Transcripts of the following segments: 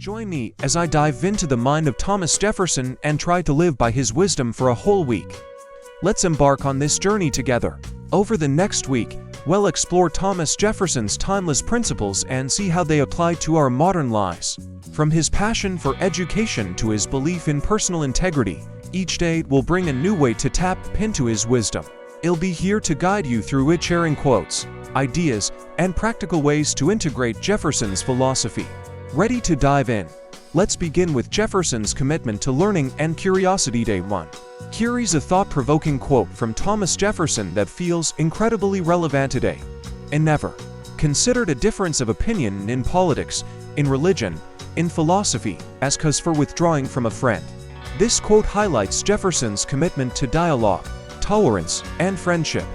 Join me as I dive into the mind of Thomas Jefferson and try to live by his wisdom for a whole week. Let's embark on this journey together. Over the next week, we'll explore Thomas Jefferson's timeless principles and see how they apply to our modern lives. From his passion for education to his belief in personal integrity, each day will bring a new way to tap into his wisdom. He'll be here to guide you through it, sharing quotes, ideas, and practical ways to integrate Jefferson's philosophy. Ready to dive in? Let's begin with Jefferson's commitment to learning and curiosity. Day 1. Here is a thought-provoking quote from Thomas Jefferson that feels incredibly relevant today. "And never considered a difference of opinion in politics, in religion, in philosophy, as cause for withdrawing from a friend." This quote highlights Jefferson's commitment to dialogue, tolerance, and friendship.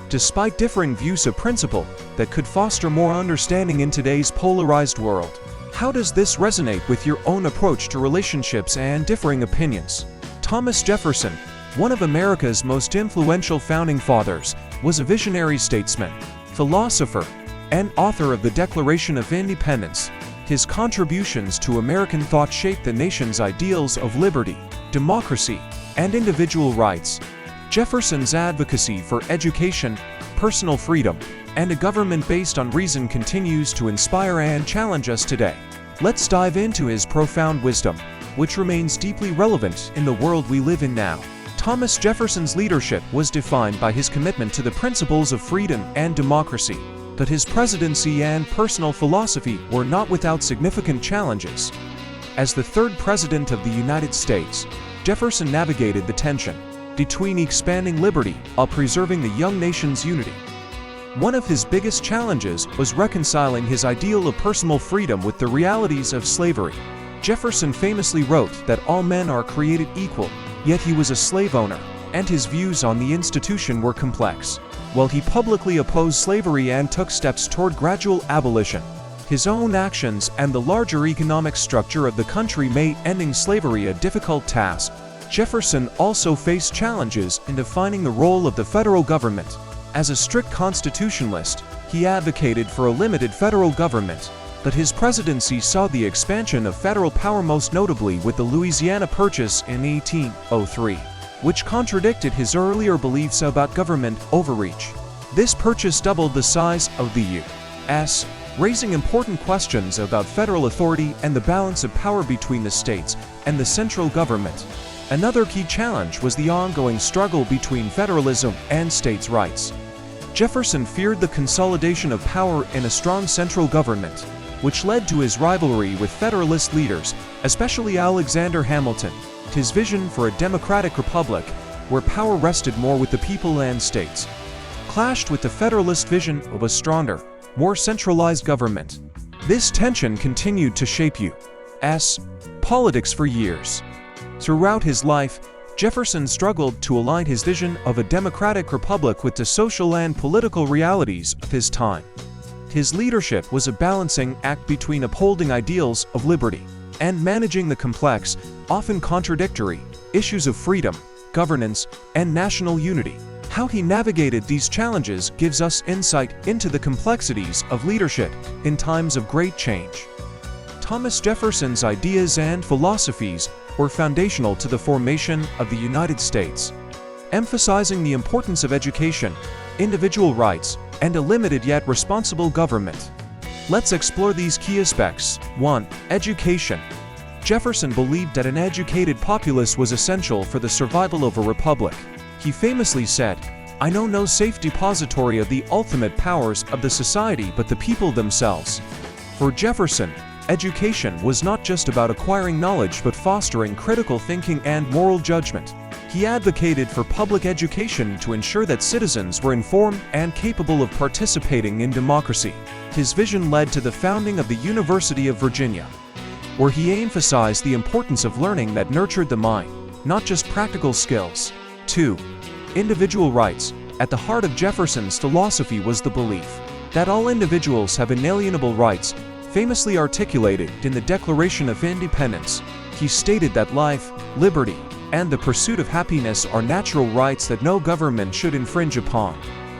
Despite differing views of principle that could foster more understanding in today's polarized world. How does this resonate with your own approach to relationships and differing opinions? Thomas Jefferson, one of America's most influential founding fathers, was a visionary statesman, philosopher, and author of the Declaration of Independence. His contributions to American thought shaped the nation's ideals of liberty, democracy, and individual rights. Jefferson's advocacy for education, personal freedom, and a government based on reason continues to inspire and challenge us today. Let's dive into his profound wisdom, which remains deeply relevant in the world we live in now. Thomas Jefferson's leadership was defined by his commitment to the principles of freedom and democracy, but his presidency and personal philosophy were not without significant challenges. As the third president of the United States, Jefferson navigated the tension between expanding liberty while preserving the young nation's unity. One of his biggest challenges was reconciling his ideal of personal freedom with the realities of slavery. Jefferson famously wrote that all men are created equal, yet he was a slave owner, and his views on the institution were complex. While he publicly opposed slavery and took steps toward gradual abolition, his own actions and the larger economic structure of the country made ending slavery a difficult task. Jefferson also faced challenges in defining the role of the federal government. As a strict constitutionalist, he advocated for a limited federal government, but his presidency saw the expansion of federal power, most notably with the Louisiana Purchase in 1803, which contradicted his earlier beliefs about government overreach. This purchase doubled the size of the U.S., raising important questions about federal authority and the balance of power between the states and the central government. Another key challenge was the ongoing struggle between federalism and states' rights. Jefferson feared the consolidation of power in a strong central government, which led to his rivalry with Federalist leaders, especially Alexander Hamilton. His vision for a democratic republic, where power rested more with the people and states, clashed with the Federalist vision of a stronger, more centralized government. This tension continued to shape U.S. politics for years. Throughout his life, Jefferson struggled to align his vision of a democratic republic with the social and political realities of his time. His leadership was a balancing act between upholding ideals of liberty and managing the complex, often contradictory, issues of freedom, governance, and national unity. How he navigated these challenges gives us insight into the complexities of leadership in times of great change. Thomas Jefferson's ideas and philosophies were foundational to the formation of the United States, emphasizing the importance of education, individual rights, and a limited yet responsible government. Let's explore these key aspects. 1. Education. Jefferson believed that an educated populace was essential for the survival of a republic. He famously said, "I know no safe depository of the ultimate powers of the society but the people themselves." For Jefferson, education was not just about acquiring knowledge but fostering critical thinking and moral judgment. He advocated for public education to ensure that citizens were informed and capable of participating in democracy. His vision led to the founding of the University of Virginia, where he emphasized the importance of learning that nurtured the mind, not just practical skills. 2. Individual rights. At the heart of Jefferson's philosophy was the belief that all individuals have inalienable rights, famously articulated in the Declaration of Independence. He stated that life, liberty, and the pursuit of happiness are natural rights that no government should infringe upon.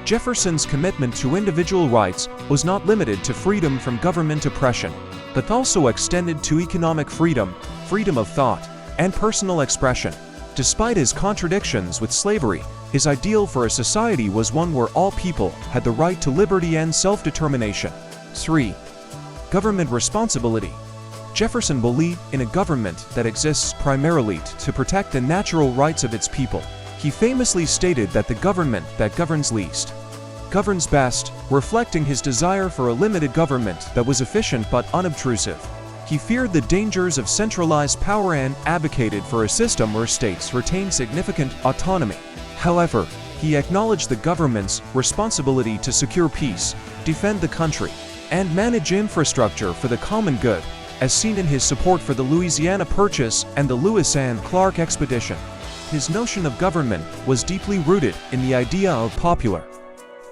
Jefferson's commitment to individual rights was not limited to freedom from government oppression. but also extended to economic freedom, freedom of thought, and personal expression. Despite his contradictions with slavery, his ideal for a society was one where all people had the right to liberty and self-determination. 3. Government responsibility. Jefferson believed in a government that exists primarily to protect the natural rights of its people. He famously stated that the government that governs least governs best, reflecting his desire for a limited government that was efficient but unobtrusive. He feared the dangers of centralized power and advocated for a system where states retain significant autonomy. However, he acknowledged the government's responsibility to secure peace, defend the country, and manage infrastructure for the common good, as seen in his support for the Louisiana Purchase and the Lewis and Clark expedition. His notion of government was deeply rooted in the idea of popular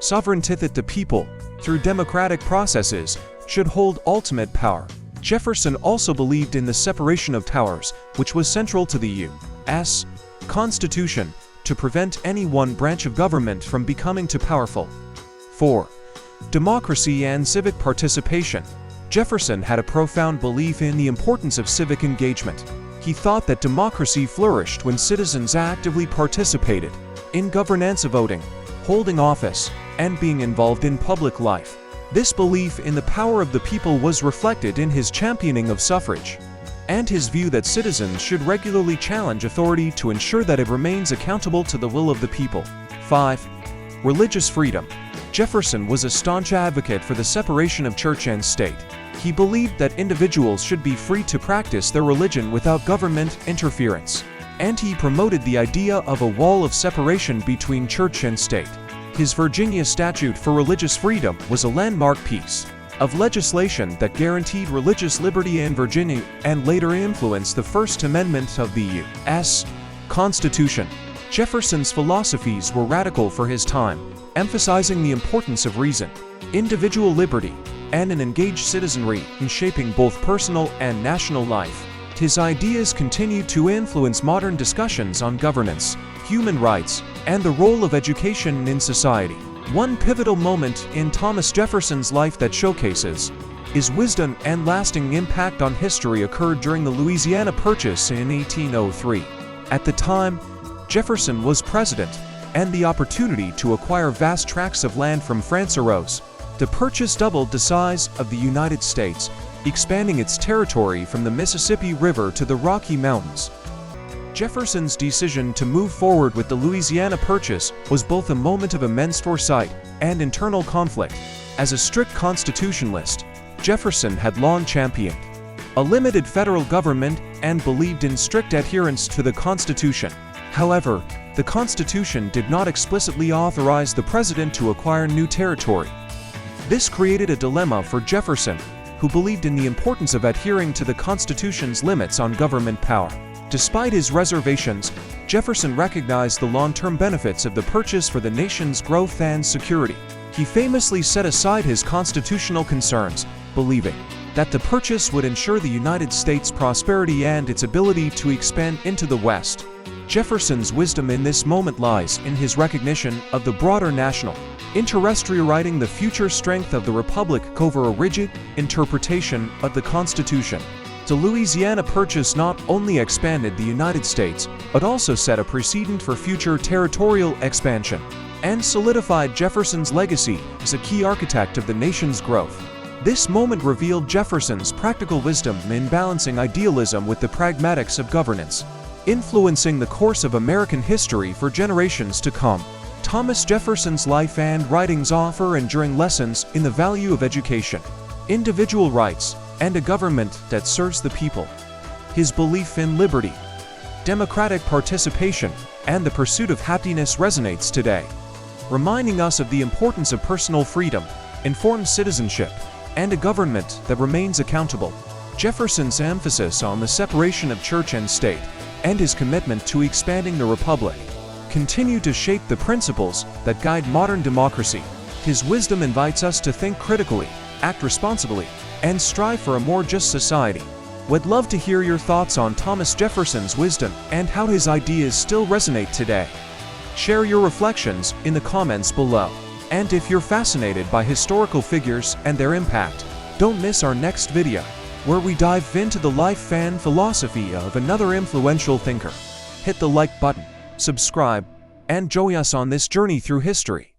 sovereignty, that the people, through democratic processes, should hold ultimate power. Jefferson also believed in the separation of powers, which was central to the U.S. Constitution, to prevent any one branch of government from becoming too powerful. 4. Democracy and civic participation. Jefferson had a profound belief in the importance of civic engagement. He thought that democracy flourished when citizens actively participated in governance, voting, holding office, and being involved in public life. This belief in the power of the people was reflected in his championing of suffrage, and his view that citizens should regularly challenge authority to ensure that it remains accountable to the will of the people. 5. Religious freedom. Jefferson was a staunch advocate for the separation of church and state. He believed that individuals should be free to practice their religion without government interference, and he promoted the idea of a wall of separation between church and state. His Virginia Statute for Religious Freedom was a landmark piece of legislation that guaranteed religious liberty in Virginia and later influenced the First Amendment of the U.S. Constitution. Jefferson's philosophies were radical for his time, emphasizing the importance of reason, individual liberty, and an engaged citizenry in shaping both personal and national life. His ideas continue to influence modern discussions on governance, human rights, and the role of education in society. One pivotal moment in Thomas Jefferson's life that showcases his wisdom and lasting impact on history occurred during the Louisiana Purchase in 1803. At the time, Jefferson was president, and the opportunity to acquire vast tracts of land from France arose. The purchase doubled the size of the United States, expanding its territory from the Mississippi River to the Rocky Mountains. Jefferson's decision to move forward with the Louisiana Purchase was both a moment of immense foresight and internal conflict. As a strict constitutionalist, Jefferson had long championed a limited federal government and believed in strict adherence to the Constitution. However, the Constitution did not explicitly authorize the president to acquire new territory. This created a dilemma for Jefferson, who believed in the importance of adhering to the Constitution's limits on government power. Despite his reservations, Jefferson recognized the long-term benefits of the purchase for the nation's growth and security. He famously set aside his constitutional concerns, believing that the purchase would ensure the United States' prosperity and its ability to expand into the West. Jefferson's wisdom in this moment lies in his recognition of the broader national interest, rewriting the future strength of the Republic over a rigid interpretation of the Constitution. The Louisiana Purchase not only expanded the United States, but also set a precedent for future territorial expansion, and solidified Jefferson's legacy as a key architect of the nation's growth. This moment revealed Jefferson's practical wisdom in balancing idealism with the pragmatics of governance, influencing the course of American history for generations to come. Thomas Jefferson's life and writings offer enduring lessons in the value of education, individual rights, and a government that serves the people. His belief in liberty, democratic participation, and the pursuit of happiness resonates today, reminding us of the importance of personal freedom, informed citizenship, and a government that remains accountable. Jefferson's emphasis on the separation of church and state, and his commitment to expanding the republic, continue to shape the principles that guide modern democracy. His wisdom invites us to think critically, act responsibly, and strive for a more just society. We'd love to hear your thoughts on Thomas Jefferson's wisdom and how his ideas still resonate today. Share your reflections in the comments below. And if you're fascinated by historical figures and their impact, don't miss our next video. where we dive into the life and philosophy of another influential thinker. Hit the like button, subscribe, and join us on this journey through history.